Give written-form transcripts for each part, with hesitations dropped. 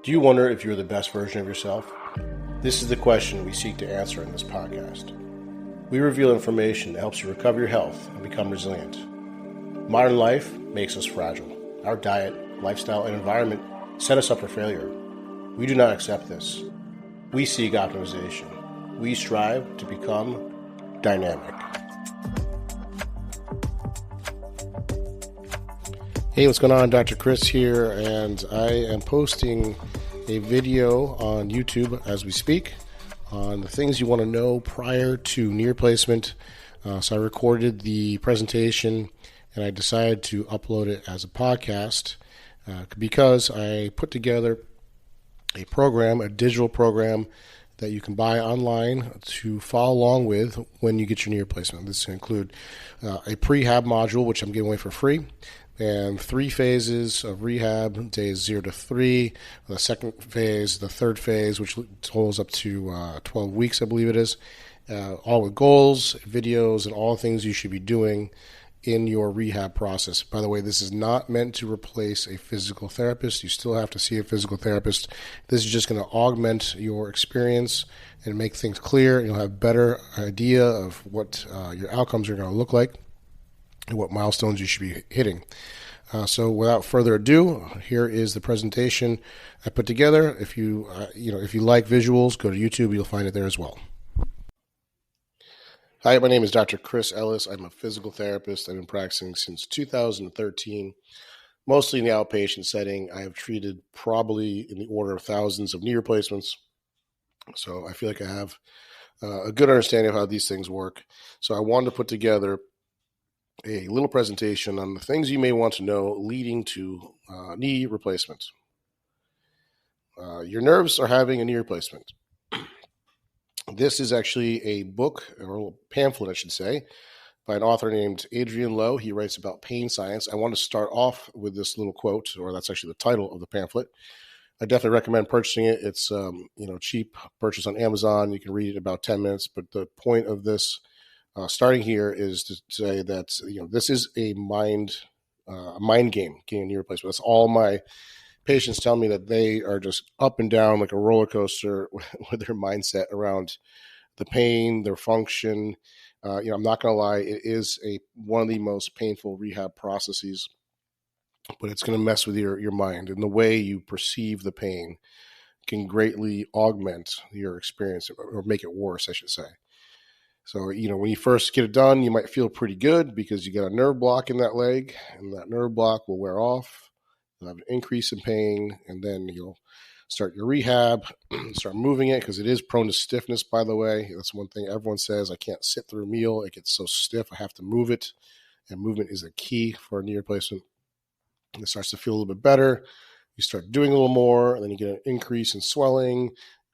Do you wonder if you're the best version of yourself? This is the question we seek to answer in this podcast. We reveal information that helps you recover your health and become resilient. Modern life makes us fragile. Our diet, lifestyle, and environment set us up for failure. We do not accept this. We seek optimization. We strive to become dynamic. Hey, what's going on? Dr. Chris here, and I am posting a video on YouTube as we speak on the things you want to know prior to knee replacement. So I recorded the presentation and I decided to upload it as a podcast because I put together a program, a digital program that you can buy online to follow along with when you get your knee replacement. This will include a prehab module, which I'm giving away for free, and 3 phases of rehab, days 0 to 3, the second phase, the third phase, which totals up to 12 weeks, I believe it is, all with goals, videos, and all things you should be doing in your rehab process. By the way, this is not meant to replace a physical therapist. You still have to see a physical therapist. This is just going to augment your experience and make things clear, and you'll have a better idea of what your outcomes are going to look like and what milestones you should be hitting. So without further ado, here is the presentation I put together. If you like visuals, go to YouTube. You'll find it there as well. Hi, my name is Dr. Chris Ellis. I'm a physical therapist. I've been practicing since 2013, mostly in the outpatient setting. I have treated probably in the order of thousands of knee replacements. So I feel like I have a good understanding of how these things work. So I wanted to put together a little presentation on the things you may want to know leading to knee replacement. Your nerves are having a knee replacement. This is actually a book, or a pamphlet, I should say, by an author named Adrian Lowe. He writes about pain science. I want to start off with this little quote, or that's actually the title of the pamphlet. I definitely recommend purchasing it. It's cheap purchase on Amazon. You can read it in about 10 minutes. But the point of this starting here is to say that this is a mind game, getting a knee replacement. That's all my patients tell me, that they are just up and down like a roller coaster with their mindset around the pain, their function. I'm not going to lie, it is one of the most painful rehab processes, but it's going to mess with your mind, and the way you perceive the pain can greatly augment your experience, or make it worse, I should say. So, when you first get it done, you might feel pretty good because you got a nerve block in that leg, and that nerve block will wear off. You'll have an increase in pain, and then you'll start your rehab, start moving it, because it is prone to stiffness, by the way. That's one thing everyone says: I can't sit through a meal. It gets so stiff, I have to move it. And movement is a key for a knee replacement. It starts to feel a little bit better. You start doing a little more, and then you get an increase in swelling,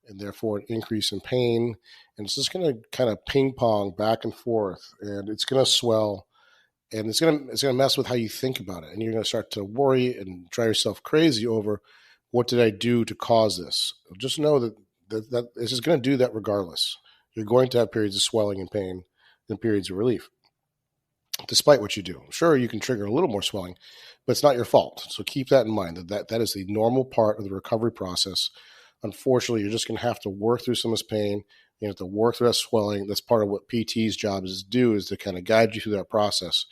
and therefore an increase in pain. And it's just going to kind of ping pong back and forth, and it's going to swell. And it's gonna mess with how you think about it, and you're gonna start to worry and drive yourself crazy over, what did I do to cause this? Just know that this is gonna do that regardless. You're going to have periods of swelling and pain and periods of relief, despite what you do. Sure, you can trigger a little more swelling, but it's not your fault. So keep that in mind. That is the normal part of the recovery process. Unfortunately, you're just gonna have to work through some of this pain. You have to work through that swelling. That's part of what PT's job is to do, is to kind of guide you through that process.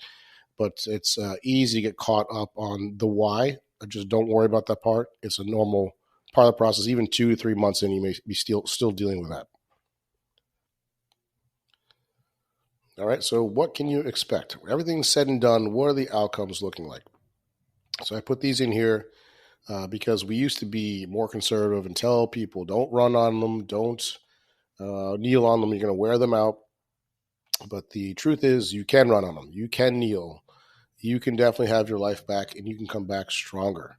But it's easy to get caught up on the why. Just don't worry about that part. It's a normal part of the process. Even 2 to 3 months in, you may be still dealing with that. All right, so what can you expect? Everything's said and done, what are the outcomes looking like? So I put these in here because we used to be more conservative and tell people, don't run on them, don't kneel on them, you're going to wear them out. But the truth is, you can run on them, you can kneel, you can definitely have your life back, and you can come back stronger.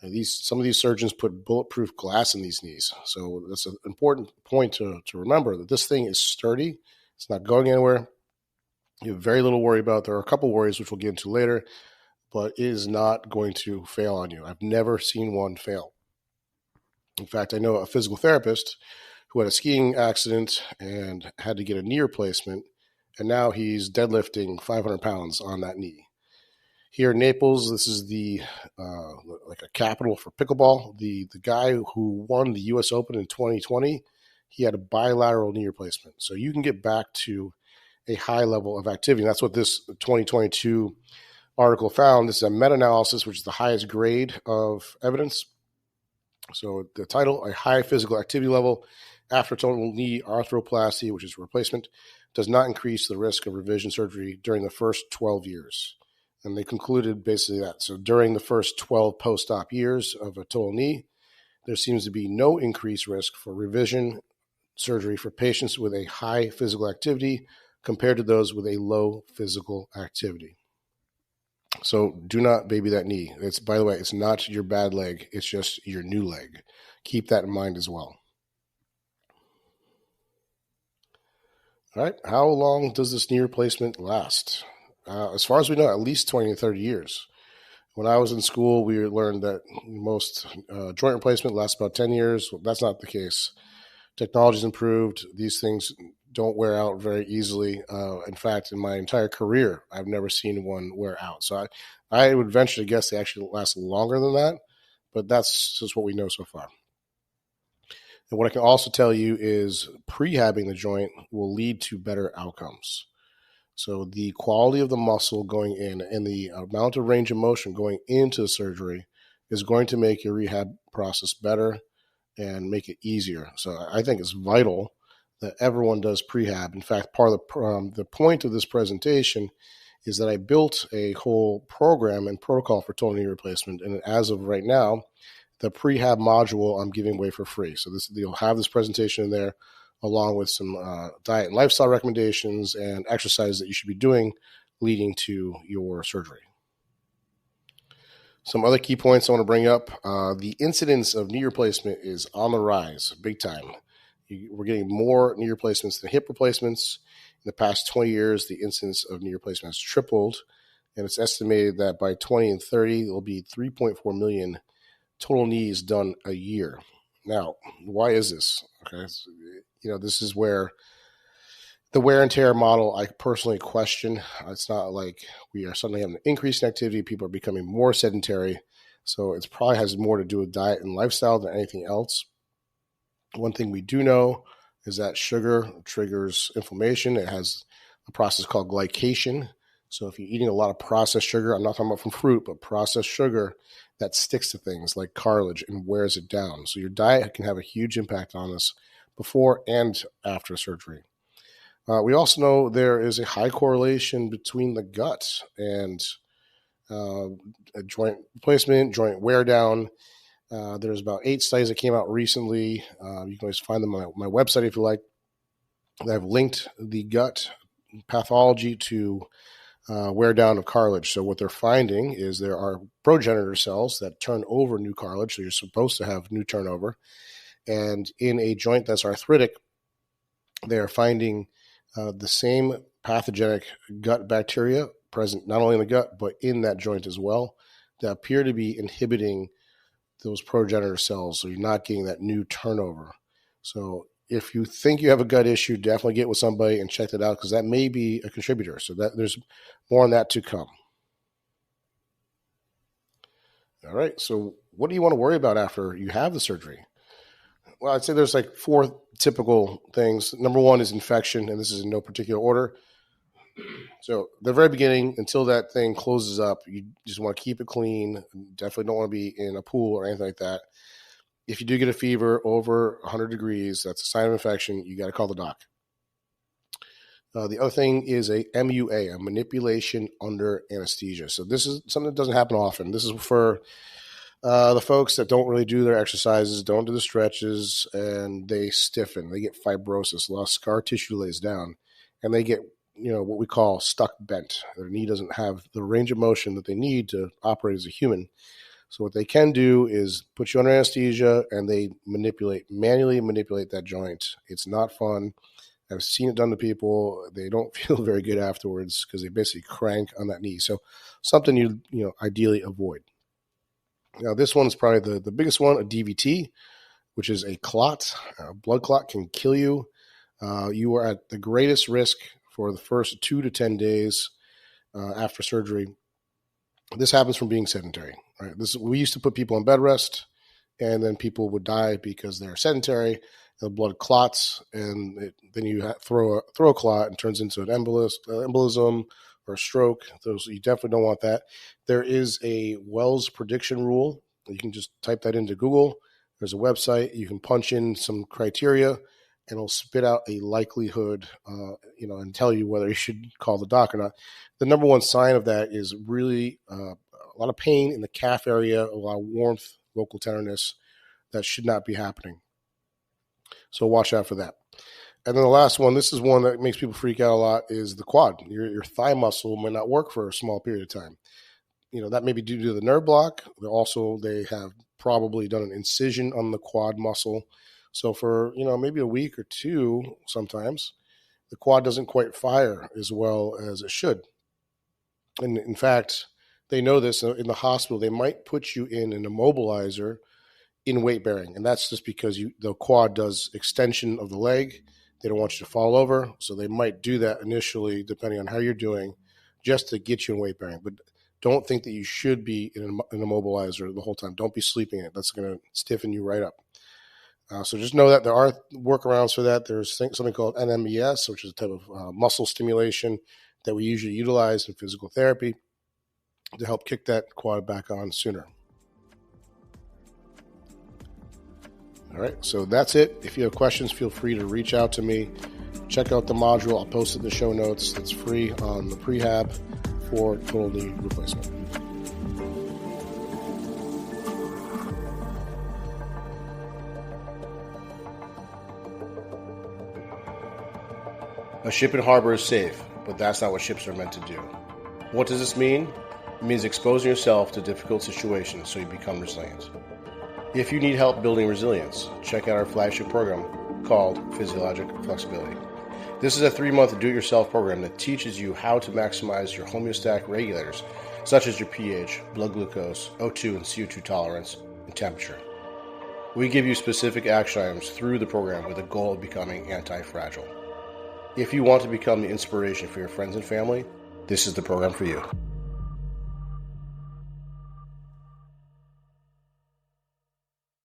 Some of these surgeons put bulletproof glass in these knees. So that's an important point to remember, that this thing is sturdy. It's not going anywhere. You have very little worry about. There are a couple worries, which we'll get into later, but it is not going to fail on you. I've never seen one fail. In fact, I know a physical therapist who had a skiing accident and had to get a knee replacement, and now he's deadlifting 500 pounds on that knee. Here in Naples, this is the like a capital for pickleball. The guy who won the U.S. Open in 2020, he had a bilateral knee replacement. So you can get back to a high level of activity. And that's what this 2022 article found. This is a meta-analysis, which is the highest grade of evidence. So the title, a high physical activity level after total knee arthroplasty, which is replacement, does not increase the risk of revision surgery during the first 12 years. And they concluded basically that. So during the first 12 post-op years of a total knee, there seems to be no increased risk for revision surgery for patients with a high physical activity compared to those with a low physical activity. So do not baby that knee. It's, by the way, it's not your bad leg. It's just your new leg. Keep that in mind as well. All right. How long does this knee replacement last? As far as we know, at least 20 to 30 years. When I was in school, we learned that most joint replacement lasts about 10 years. Well, that's not the case. Technology's improved. These things don't wear out very easily. In fact, in my entire career, I've never seen one wear out. So I would venture to guess they actually last longer than that, but that's just what we know so far. And what I can also tell you is prehabbing the joint will lead to better outcomes. So the quality of the muscle going in and the amount of range of motion going into the surgery is going to make your rehab process better and make it easier. So I think it's vital that everyone does prehab. In fact, part of the point of this presentation is that I built a whole program and protocol for total knee replacement. And as of right now, the prehab module I'm giving away for free. So you'll have this presentation in there along with some diet and lifestyle recommendations and exercises that you should be doing leading to your surgery. Some other key points I want to bring up. The incidence of knee replacement is on the rise, big time. We're getting more knee replacements than hip replacements. In the past 20 years, the incidence of knee replacement has tripled, and it's estimated that by 20 and 30, there will be 3.4 million total knees done a year. Now, why is this? Okay, this is where the wear and tear model I personally question. It's not like we are suddenly having an increase in activity. People are becoming more sedentary. So it probably has more to do with diet and lifestyle than anything else. One thing we do know is that sugar triggers inflammation. It has a process called glycation. So if you're eating a lot of processed sugar, I'm not talking about from fruit, but processed sugar, that sticks to things like cartilage and wears it down. So your diet can have a huge impact on this before and after surgery. We also know there is a high correlation between the gut and a joint replacement, joint wear down. There's about 8 studies that came out recently. You can always find them on my website if you like. I've linked the gut pathology to wear down of cartilage. So what they're finding is there are progenitor cells that turn over new cartilage. So you're supposed to have new turnover. And in a joint that's arthritic, they are finding the same pathogenic gut bacteria present not only in the gut, but in that joint as well, that appear to be inhibiting those progenitor cells. So you're not getting that new turnover. So if you think you have a gut issue, definitely get with somebody and check that out because that may be a contributor. So that there's more on that to come. All right. So what do you want to worry about after you have the surgery? Well, I'd say there's like 4 typical things. Number 1 is infection, and this is in no particular order. So the very beginning, until that thing closes up, you just want to keep it clean. Definitely don't want to be in a pool or anything like that. If you do get a fever over 100 degrees, that's a sign of infection. You got to call the doc. The other thing is a MUA, a manipulation under anesthesia. So this is something that doesn't happen often. This is for the folks that don't really do their exercises, don't do the stretches, and they stiffen. They get fibrosis, a lot of scar tissue lays down, and they get what we call stuck bent. Their knee doesn't have the range of motion that they need to operate as a human. So what they can do is put you under anesthesia and they manually manipulate that joint. It's not fun. I've seen it done to people. They don't feel very good afterwards because they basically crank on that knee. So something you ideally avoid. Now this one is probably the biggest one, a DVT, which is a clot. A blood clot can kill you. You are at the greatest risk for the first 2 to 10 days after surgery This happens from being sedentary. Right? We used to put people on bed rest, and then people would die because they're sedentary. The blood clots, and then you throw a clot and turns into an embolism or a stroke. You definitely don't want that. There is a Wells prediction rule. You can just type that into Google. There's a website. You can punch in some criteria, and it'll spit out a likelihood, and tell you whether you should call the doc or not. The number one sign of that is really a lot of pain in the calf area, a lot of warmth, local tenderness. That should not be happening. So watch out for that. And then the last one, this is one that makes people freak out a lot, is the quad. Your thigh muscle may not work for a small period of time. That may be due to the nerve block. Also, they have probably done an incision on the quad muscle. So for, maybe a week or two, sometimes the quad doesn't quite fire as well as it should. And in fact, they know this in the hospital. They might put you in an immobilizer in weight bearing. And that's just because the quad does extension of the leg. They don't want you to fall over. So they might do that initially, depending on how you're doing, just to get you in weight bearing. But don't think that you should be in an immobilizer the whole time. Don't be sleeping in it. That's going to stiffen you right up. So just know that there are workarounds for that. There's something called NMES, which is a type of muscle stimulation that we usually utilize in physical therapy to help kick that quad back on sooner. All right, so that's it. If you have questions, feel free to reach out to me. Check out the module. I'll post it in the show notes. It's free on the prehab for total knee replacement. A ship in harbor is safe, but that's not what ships are meant to do. What does this mean? It means exposing yourself to difficult situations so you become resilient. If you need help building resilience, check out our flagship program called Physiologic Flexibility. This is a 3-month do-it-yourself program that teaches you how to maximize your homeostatic regulators, such as your pH, blood glucose, O2 and CO2 tolerance, and temperature. We give you specific action items through the program with the goal of becoming anti-fragile. If you want to become the inspiration for your friends and family, this is the program for you.